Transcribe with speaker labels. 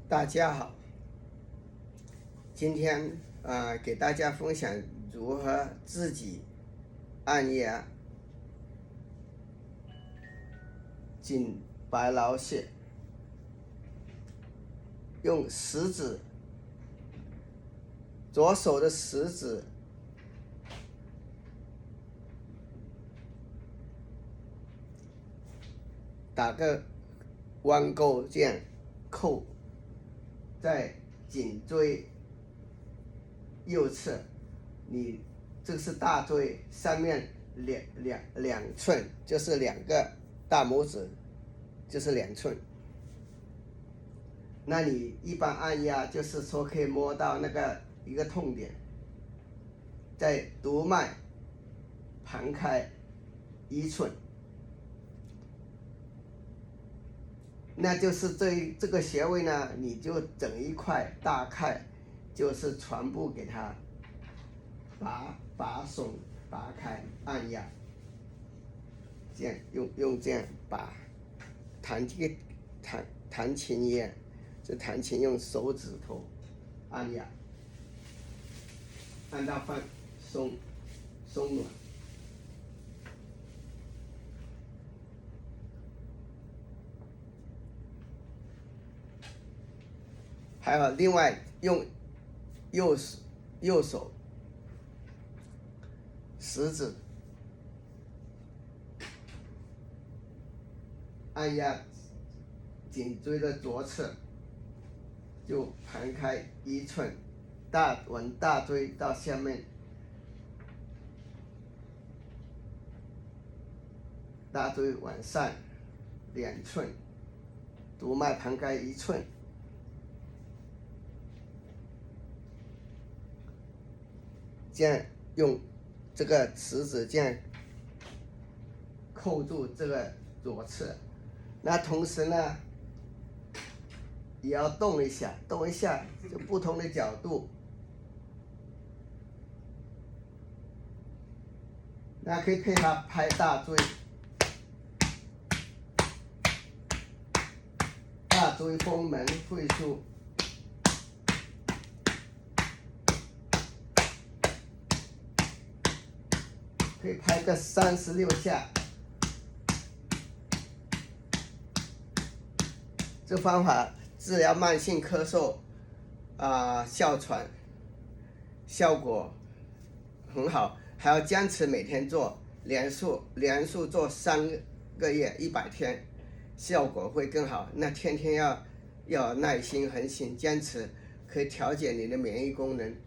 Speaker 1: 大家好，今天给大家分享如何自己按压颈白劳穴，用食指，左手的食指打个弯钩，这样扣在颈椎右侧，你这是大椎上面两寸，就是两个大拇指，就是2寸。那你一般按压就是说可以摸到那个一个痛点，在督脉旁开1寸。那就是这个穴位呢，你就整一块大块，就是全部给它拔松拔开按压，这样用这样把弹琴一样，这弹琴用手指头按压，按到放松软。还有另外用右手食指按压颈椎的左侧，就盘开1寸，往大椎到下面，大椎往上2寸，督脉盘开1寸。这样用这个食指这样扣住这个左侧，那同时呢也要动一下，就不同的角度。那可以配合拍大椎，大椎风门会枢。可以拍个36下，这方法治疗慢性咳嗽、哮喘，效果很好，还要坚持每天做，连续做3个月100天，效果会更好。那天天要有耐心、恒心坚持，可以调节你的免疫功能。